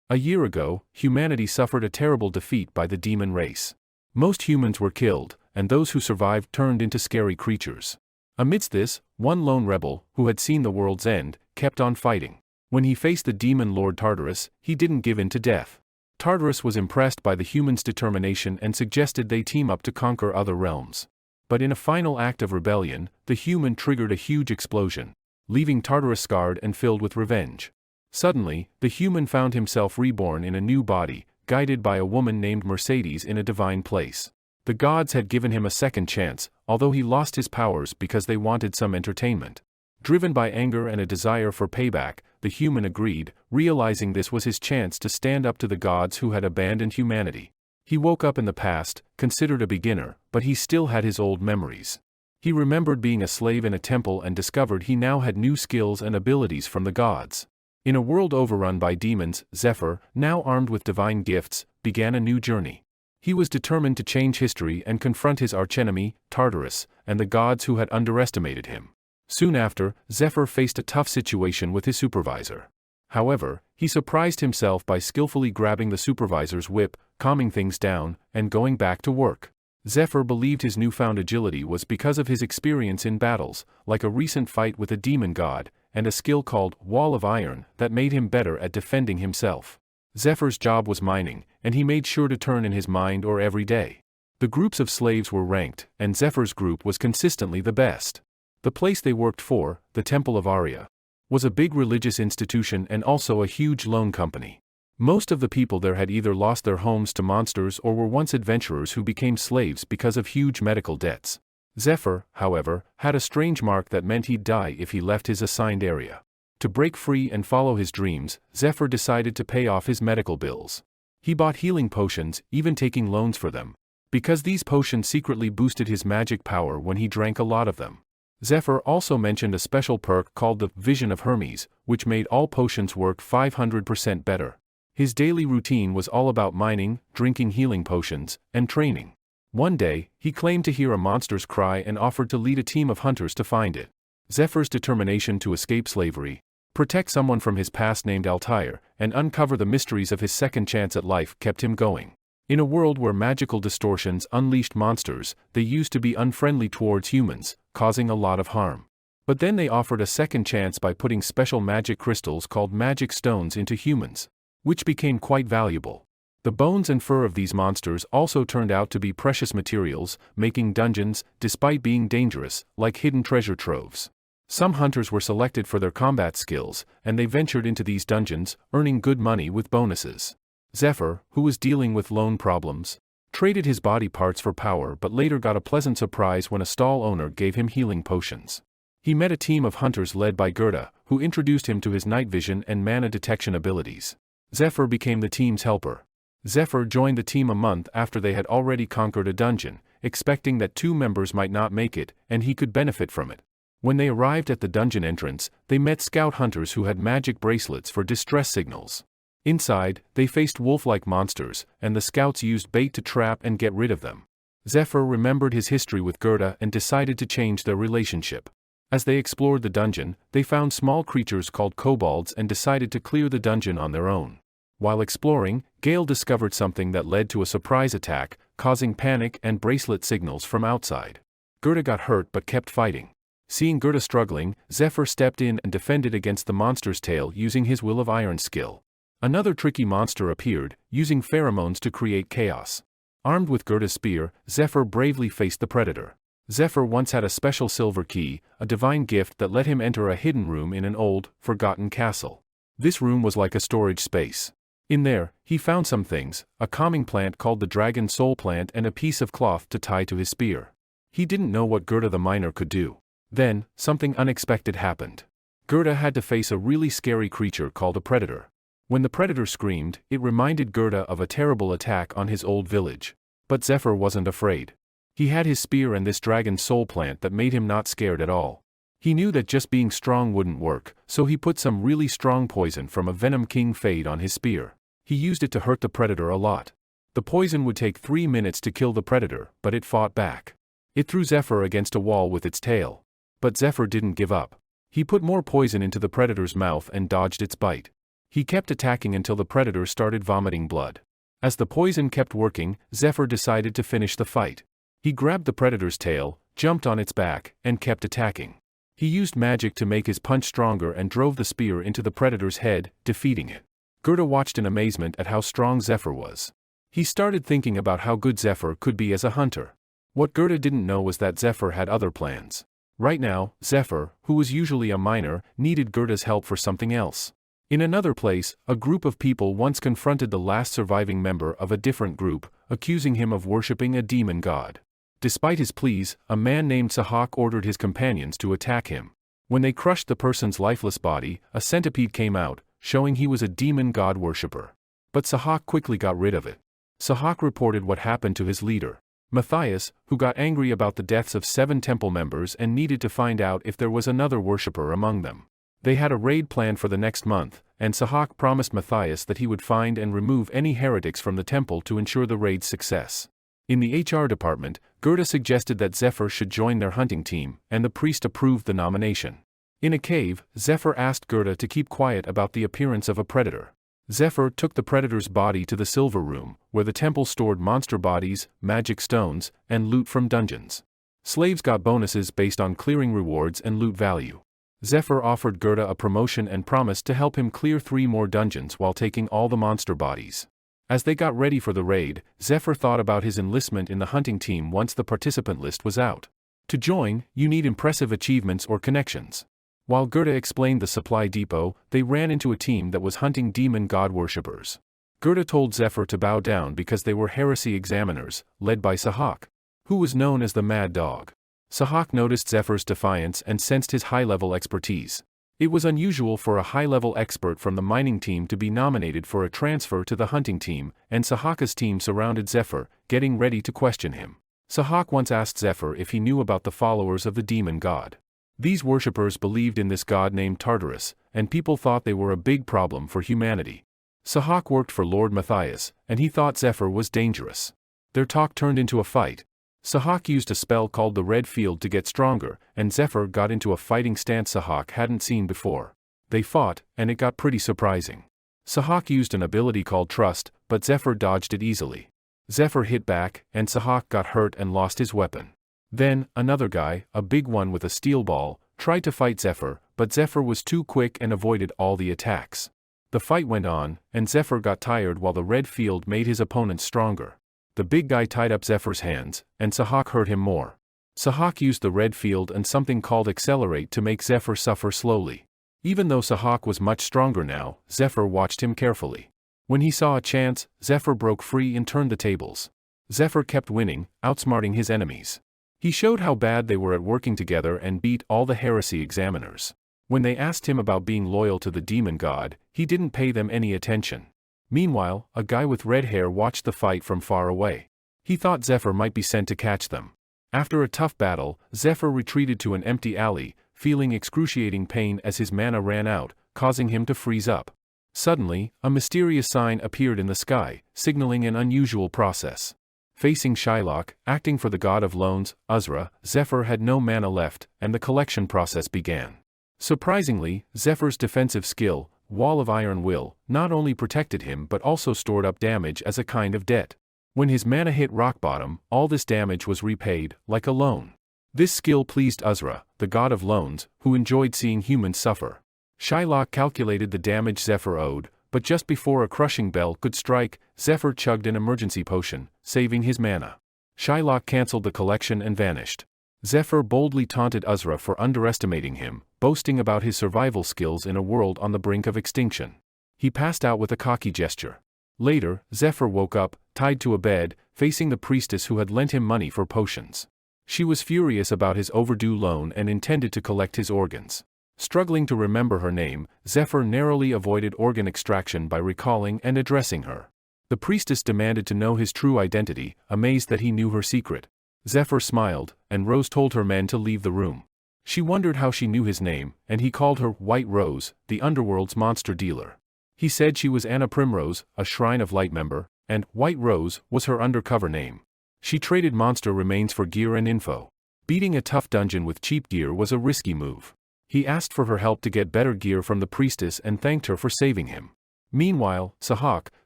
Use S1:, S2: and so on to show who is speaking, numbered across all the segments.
S1: A year ago, humanity suffered a terrible defeat by the demon race. Most humans were killed, and those who survived turned into scary creatures. Amidst this, one lone rebel, who had seen the world's end, kept on fighting. When he faced the demon Lord Tartarus, he didn't give in to death. Tartarus was impressed by the humans' determination and suggested they team up to conquer other realms. But in a final act of rebellion, the human triggered a huge explosion, leaving Tartarus scarred and filled with revenge. Suddenly, the human found himself reborn in a new body, guided by a woman named Mercedes in a divine place. The gods had given him a second chance, although he lost his powers because they wanted some entertainment. Driven by anger and a desire for payback, the human agreed, realizing this was his chance to stand up to the gods who had abandoned humanity. He woke up in the past, considered a beginner, but he still had his old memories. He remembered being a slave in a temple and discovered he now had new skills and abilities from the gods. In a world overrun by demons, Zephyr, now armed with divine gifts, began a new journey. He was determined to change history and confront his archenemy, Tartarus, and the gods who had underestimated him. Soon after, Zephyr faced a tough situation with his supervisor. However, he surprised himself by skillfully grabbing the supervisor's whip, calming things down, and going back to work. Zephyr believed his newfound agility was because of his experience in battles, like a recent fight with a demon god, and a skill called Wall of Iron that made him better at defending himself. Zephyr's job was mining, and he made sure to turn in his mind ore every day. The groups of slaves were ranked, and Zephyr's group was consistently the best. The place they worked for, the Temple of Arya, was a big religious institution and also a huge loan company. Most of the people there had either lost their homes to monsters or were once adventurers who became slaves because of huge medical debts. Zephyr, however, had a strange mark that meant he'd die if he left his assigned area. To break free and follow his dreams, Zephyr decided to pay off his medical bills. He bought healing potions, even taking loans for them, because these potions secretly boosted his magic power when he drank a lot of them. Zephyr also mentioned a special perk called the Vision of Hermes, which made all potions work 500% better. His daily routine was all about mining, drinking healing potions, and training. One day, he claimed to hear a monster's cry and offered to lead a team of hunters to find it. Zephyr's determination to escape slavery, protect someone from his past named Altair, and uncover the mysteries of his second chance at life kept him going. In a world where magical distortions unleashed monsters, they used to be unfriendly towards humans, causing a lot of harm. But then they offered a second chance by putting special magic crystals called magic stones into humans, which became quite valuable. The bones and fur of these monsters also turned out to be precious materials, making dungeons, despite being dangerous, like hidden treasure troves. Some hunters were selected for their combat skills, and they ventured into these dungeons, earning good money with bonuses. Zephyr, who was dealing with loan problems, traded his body parts for power but later got a pleasant surprise when a stall owner gave him healing potions. He met a team of hunters led by Gerda, who introduced him to his night vision and mana detection abilities. Zephyr became the team's helper. Zephyr joined the team a month after they had already conquered a dungeon, expecting that 2 members might not make it, and he could benefit from it. When they arrived at the dungeon entrance, they met scout hunters who had magic bracelets for distress signals. Inside, they faced wolf-like monsters, and the scouts used bait to trap and get rid of them. Zephyr remembered his history with Gerda and decided to change their relationship. As they explored the dungeon, they found small creatures called kobolds and decided to clear the dungeon on their own. While exploring, Gale discovered something that led to a surprise attack, causing panic and bracelet signals from outside. Gerda got hurt but kept fighting. Seeing Gerda struggling, Zephyr stepped in and defended against the monster's tail using his Will of Iron skill. Another tricky monster appeared, using pheromones to create chaos. Armed with Gerda's spear, Zephyr bravely faced the predator. Zephyr once had a special silver key, a divine gift that let him enter a hidden room in an old, forgotten castle. This room was like a storage space. In there, he found some things, a calming plant called the Dragon Soul Plant and a piece of cloth to tie to his spear. He didn't know what Gerda the miner could do. Then, something unexpected happened. Gerda had to face a really scary creature called a predator. When the predator screamed, it reminded Gerda of a terrible attack on his old village. But Zephyr wasn't afraid. He had his spear and this dragon soul plant that made him not scared at all. He knew that just being strong wouldn't work, so he put some really strong poison from a Venom King Fade on his spear. He used it to hurt the predator a lot. The poison would take 3 minutes to kill the predator, but it fought back. It threw Zephyr against a wall with its tail. But Zephyr didn't give up. He put more poison into the predator's mouth and dodged its bite. He kept attacking until the predator started vomiting blood. As the poison kept working, Zephyr decided to finish the fight. He grabbed the predator's tail, jumped on its back, and kept attacking. He used magic to make his punch stronger and drove the spear into the predator's head, defeating it. Gerda watched in amazement at how strong Zephyr was. He started thinking about how good Zephyr could be as a hunter. What Gerda didn't know was that Zephyr had other plans. Right now, Zephyr, who was usually a miner, needed Gerda's help for something else. In another place, a group of people once confronted the last surviving member of a different group, accusing him of worshipping a demon god. Despite his pleas, a man named Sahak ordered his companions to attack him. When they crushed the person's lifeless body, a centipede came out, showing he was a demon god worshipper. But Sahak quickly got rid of it. Sahak reported what happened to his leader, Matthias, who got angry about the deaths of 7 temple members and needed to find out if there was another worshipper among them. They had a raid planned for the next month, and Sahak promised Matthias that he would find and remove any heretics from the temple to ensure the raid's success. In the HR department, Gerda suggested that Zephyr should join their hunting team, and the priest approved the nomination. In a cave, Zephyr asked Gerda to keep quiet about the appearance of a predator. Zephyr took the predator's body to the silver room, where the temple stored monster bodies, magic stones, and loot from dungeons. Slaves got bonuses based on clearing rewards and loot value. Zephyr offered Gerda a promotion and promised to help him clear 3 more dungeons while taking all the monster bodies. As they got ready for the raid, Zephyr thought about his enlistment in the hunting team once the participant list was out. To join, you need impressive achievements or connections. While Gerda explained the supply depot, they ran into a team that was hunting demon god worshippers. Gerda told Zephyr to bow down because they were heresy examiners, led by Sahak, who was known as the Mad Dog. Sahak noticed Zephyr's defiance and sensed his high-level expertise. It was unusual for a high-level expert from the mining team to be nominated for a transfer to the hunting team, and Sahaka's team surrounded Zephyr, getting ready to question him. Sahak once asked Zephyr if he knew about the followers of the demon god. These worshippers believed in this god named Tartarus, and people thought they were a big problem for humanity. Sahak worked for Lord Matthias, and he thought Zephyr was dangerous. Their talk turned into a fight. Sahak used a spell called the Red Field to get stronger, and Zephyr got into a fighting stance Sahak hadn't seen before. They fought, and it got pretty surprising. Sahak used an ability called Trust, but Zephyr dodged it easily. Zephyr hit back, and Sahak got hurt and lost his weapon. Then, another guy, a big one with a steel ball, tried to fight Zephyr, but Zephyr was too quick and avoided all the attacks. The fight went on, and Zephyr got tired while the Red Field made his opponents stronger. The big guy tied up Zephyr's hands, and Sahak hurt him more. Sahak used the Red Field and something called Accelerate to make Zephyr suffer slowly. Even though Sahak was much stronger now, Zephyr watched him carefully. When he saw a chance, Zephyr broke free and turned the tables. Zephyr kept winning, outsmarting his enemies. He showed how bad they were at working together and beat all the heresy examiners. When they asked him about being loyal to the demon god, he didn't pay them any attention. Meanwhile, a guy with red hair watched the fight from far away. He thought Zephyr might be sent to catch them. After a tough battle, Zephyr retreated to an empty alley, feeling excruciating pain as his mana ran out, causing him to freeze up. Suddenly, a mysterious sign appeared in the sky, signaling an unusual process. Facing Shylock, acting for the god of loans, Uzra, Zephyr had no mana left, and the collection process began. Surprisingly, Zephyr's defensive skill, Wall of Iron Will, not only protected him but also stored up damage as a kind of debt. When his mana hit rock bottom, all this damage was repaid, like a loan. This skill pleased Uzra, the god of loans, who enjoyed seeing humans suffer. Shylock calculated the damage Zephyr owed, but just before a crushing bell could strike, Zephyr chugged an emergency potion, saving his mana. Shylock cancelled the collection and vanished. Zephyr boldly taunted Uzra for underestimating him, boasting about his survival skills in a world on the brink of extinction. He passed out with a cocky gesture. Later, Zephyr woke up, tied to a bed, facing the priestess who had lent him money for potions. She was furious about his overdue loan and intended to collect his organs. Struggling to remember her name, Zephyr narrowly avoided organ extraction by recalling and addressing her. The priestess demanded to know his true identity, amazed that he knew her secret. Zephyr smiled, and Rose told her men to leave the room. She wondered how she knew his name, and he called her White Rose, the underworld's monster dealer. He said she was Anna Primrose, a Shrine of Light member, and White Rose was her undercover name. She traded monster remains for gear and info. Beating a tough dungeon with cheap gear was a risky move. He asked for her help to get better gear from the priestess and thanked her for saving him. Meanwhile, Sahak,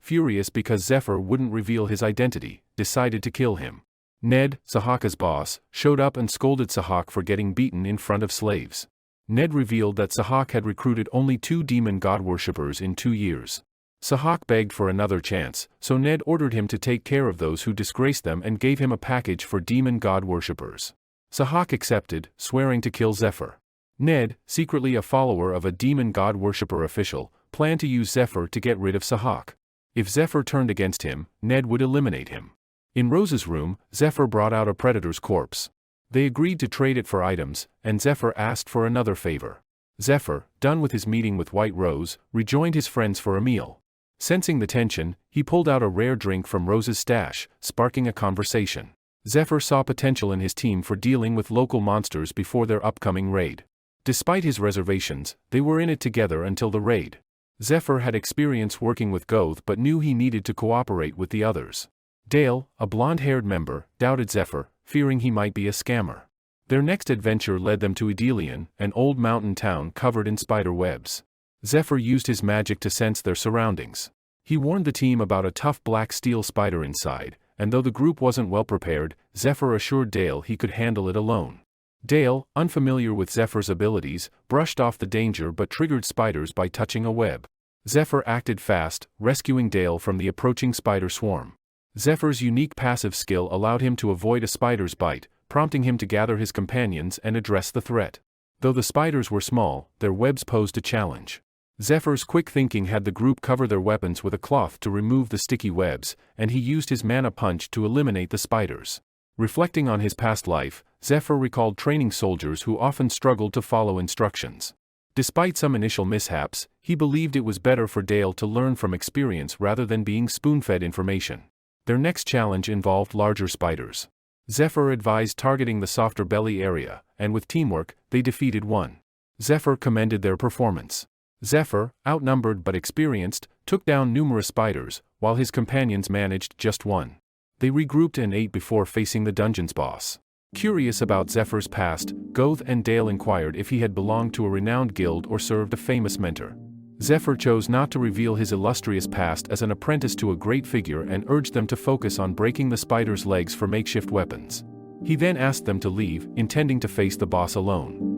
S1: furious because Zephyr wouldn't reveal his identity, decided to kill him. Ned, Sahaka's boss, showed up and scolded Sahak for getting beaten in front of slaves. Ned revealed that Sahak had recruited only 2 demon god worshippers in 2 years. Sahak begged for another chance, so Ned ordered him to take care of those who disgraced them and gave him a package for demon god worshippers. Sahak accepted, swearing to kill Zephyr. Ned, secretly a follower of a demon god worshipper official, planned to use Zephyr to get rid of Sahak. If Zephyr turned against him, Ned would eliminate him. In Rose's room, Zephyr brought out a predator's corpse. They agreed to trade it for items, and Zephyr asked for another favor. Zephyr, done with his meeting with White Rose, rejoined his friends for a meal. Sensing the tension, he pulled out a rare drink from Rose's stash, sparking a conversation. Zephyr saw potential in his team for dealing with local monsters before their upcoming raid. Despite his reservations, they were in it together until the raid. Zephyr had experience working with Goth but knew he needed to cooperate with the others. Dale, a blonde-haired member, doubted Zephyr, fearing he might be a scammer. Their next adventure led them to Edelion, an old mountain town covered in spider webs. Zephyr used his magic to sense their surroundings. He warned the team about a tough black steel spider inside, and though the group wasn't well prepared, Zephyr assured Dale he could handle it alone. Dale, unfamiliar with Zephyr's abilities, brushed off the danger but triggered spiders by touching a web. Zephyr acted fast, rescuing Dale from the approaching spider swarm. Zephyr's unique passive skill allowed him to avoid a spider's bite, prompting him to gather his companions and address the threat. Though the spiders were small, their webs posed a challenge. Zephyr's quick thinking had the group cover their weapons with a cloth to remove the sticky webs, and he used his mana punch to eliminate the spiders. Reflecting on his past life, Zephyr recalled training soldiers who often struggled to follow instructions. Despite some initial mishaps, he believed it was better for Dale to learn from experience rather than being spoon-fed information. Their next challenge involved larger spiders. Zephyr advised targeting the softer belly area, and with teamwork, they defeated one. Zephyr commended their performance. Zephyr, outnumbered but experienced, took down numerous spiders, while his companions managed just one. They regrouped and ate before facing the dungeon's boss. Curious about Zephyr's past, Goth and Dale inquired if he had belonged to a renowned guild or served a famous mentor. Zephyr chose not to reveal his illustrious past as an apprentice to a great figure and urged them to focus on breaking the spider's legs for makeshift weapons. He then asked them to leave, intending to face the boss alone.